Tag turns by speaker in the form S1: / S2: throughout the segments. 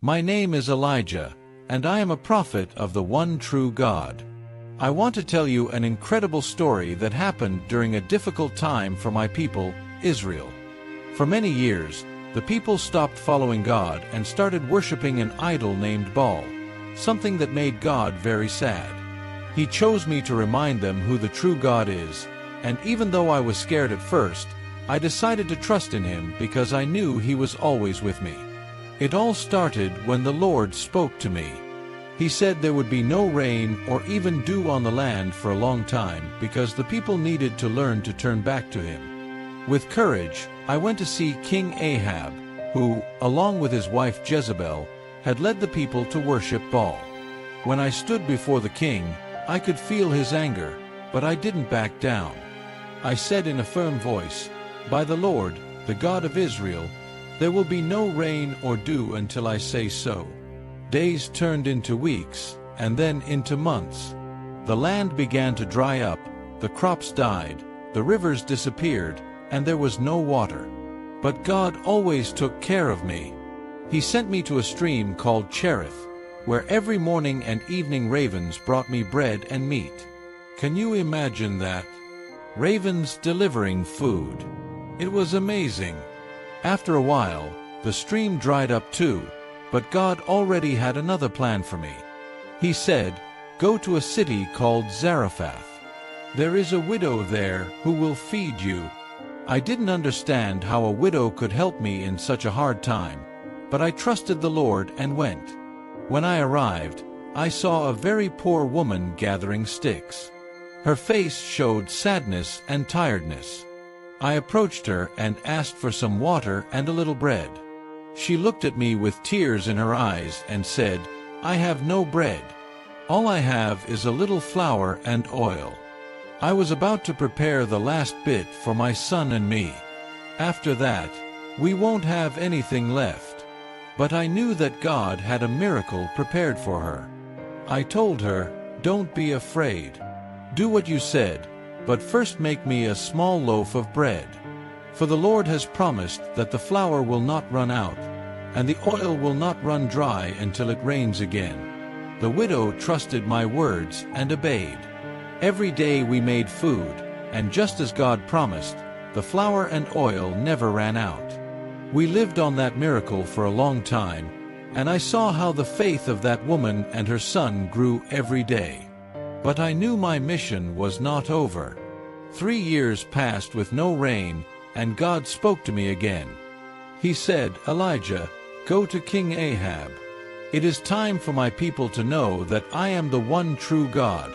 S1: My name is Elijah, and I am a prophet of the one true God. I want to tell you an incredible story that happened during a difficult time for my people, Israel. For many years, the people stopped following God and started worshiping an idol named Baal, something that made God very sad. He chose me to remind them who the true God is, and even though I was scared at first, I decided to trust in Him because I knew He was always with me. It all started when the Lord spoke to me. He said there would be no rain or even dew on the land for a long time because the people needed to learn to turn back to Him. With courage, I went to see King Ahab, who, along with his wife Jezebel, had led the people to worship Baal. When I stood before the king, I could feel his anger, but I didn't back down. I said in a firm voice, "By the Lord, the God of Israel, there will be no rain or dew until I say so." Days turned into weeks, and then into months. The land began to dry up, the crops died, the rivers disappeared, and there was no water. But God always took care of me. He sent me to a stream called Cherith, where every morning and evening ravens brought me bread and meat. Can you imagine that? Ravens delivering food. It was amazing. After a while, the stream dried up too, but God already had another plan for me. He said, "Go to a city called Zarephath. There is a widow there who will feed you." I didn't understand how a widow could help me in such a hard time, but I trusted the Lord and went. When I arrived, I saw a very poor woman gathering sticks. Her face showed sadness and tiredness. I approached her and asked for some water and a little bread. She looked at me with tears in her eyes and said, "I have no bread. All I have is a little flour and oil." I was about to prepare the last bit for my son and me. After that, we won't have anything left. But I knew that God had a miracle prepared for her. I told her, "Don't be afraid. Do what you said, but first make me a small loaf of bread. For the Lord has promised that the flour will not run out, and the oil will not run dry until it rains again." The widow trusted my words and obeyed. Every day we made food, and just as God promised, the flour and oil never ran out. We lived on that miracle for a long time, and I saw how the faith of that woman and her son grew every day. But I knew my mission was not over. 3 years passed with no rain, and God spoke to me again. He said, "Elijah, go to King Ahab. It is time for my people to know that I am the one true God."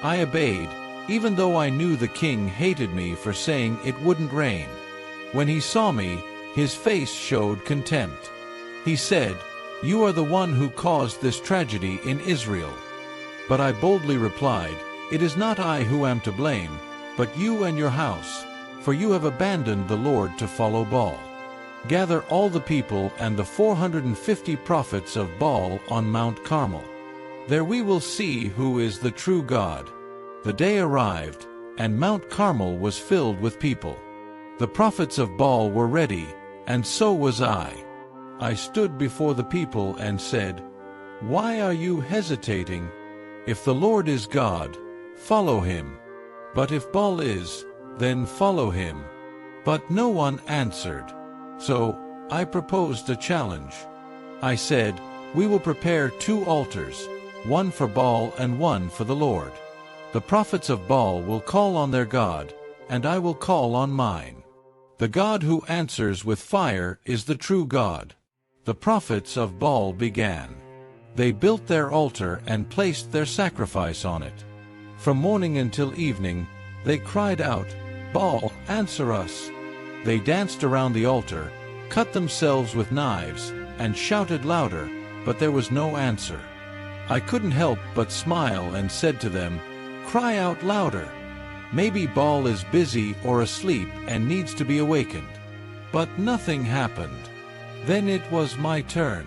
S1: I obeyed, even though I knew the king hated me for saying it wouldn't rain. When he saw me, his face showed contempt. He said, "You are the one who caused this tragedy in Israel." But I boldly replied, "It is not I who am to blame, but you and your house, for you have abandoned the Lord to follow Baal. Gather all the people and the 450 prophets of Baal on Mount Carmel. There we will see who is the true God." The day arrived, and Mount Carmel was filled with people. The prophets of Baal were ready, and so was I. I stood before the people and said, "Why are you hesitating? If the Lord is God, follow Him. But if Baal is, then follow him." But no one answered. So I proposed a challenge. I said, "We will prepare 2 altars, one for Baal and one for the Lord. The prophets of Baal will call on their God, and I will call on mine. The God who answers with fire is the true God." The prophets of Baal began. They built their altar and placed their sacrifice on it. From morning until evening, they cried out, "Baal, answer us." They danced around the altar, cut themselves with knives, and shouted louder, but there was no answer. I couldn't help but smile and said to them, "Cry out louder. Maybe Baal is busy or asleep and needs to be awakened." But nothing happened. Then it was my turn.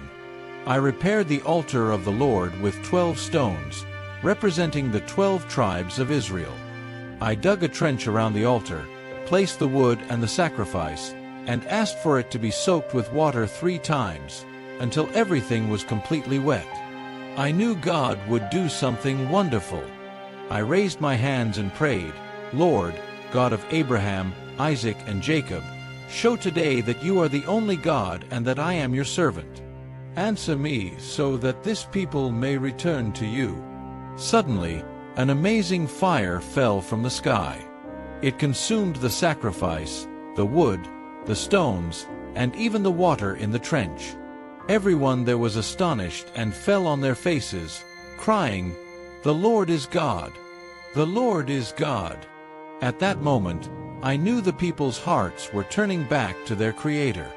S1: I repaired the altar of the Lord with 12 stones, representing the 12 tribes of Israel. I dug a trench around the altar, placed the wood and the sacrifice, and asked for it to be soaked with water 3 times. until everything was completely wet. I knew God would do something wonderful. I raised my hands and prayed, "Lord, God of Abraham, Isaac, and Jacob, show today that you are the only God and that I am your servant. Answer me so that this people may return to you." Suddenly, an amazing fire fell from the sky. It consumed the sacrifice, the wood, the stones, and even the water in the trench. Everyone there was astonished and fell on their faces, crying, "The Lord is God! The Lord is God!" At that moment, I knew the people's hearts were turning back to their Creator.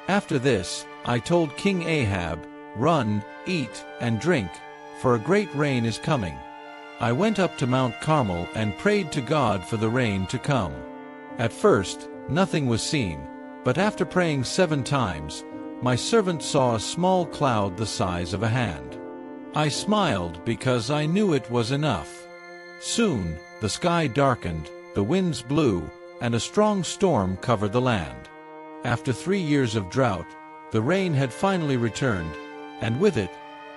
S1: After this, I told King Ahab, "Run, eat, and drink, for a great rain is coming." I went up to Mount Carmel and prayed to God for the rain to come. At first, nothing was seen, but after praying 7 times, my servant saw a small cloud the size of a hand. I smiled because I knew it was enough. Soon, the sky darkened, the winds blew, and a strong storm covered the land. After 3 years of drought, the rain had finally returned, and with it,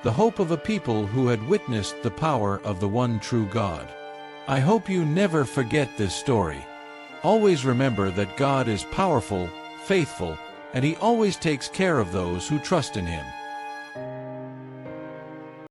S1: the hope of a people who had witnessed the power of the one true God. I hope you never forget this story. Always remember that God is powerful, faithful, and He always takes care of those who trust in Him.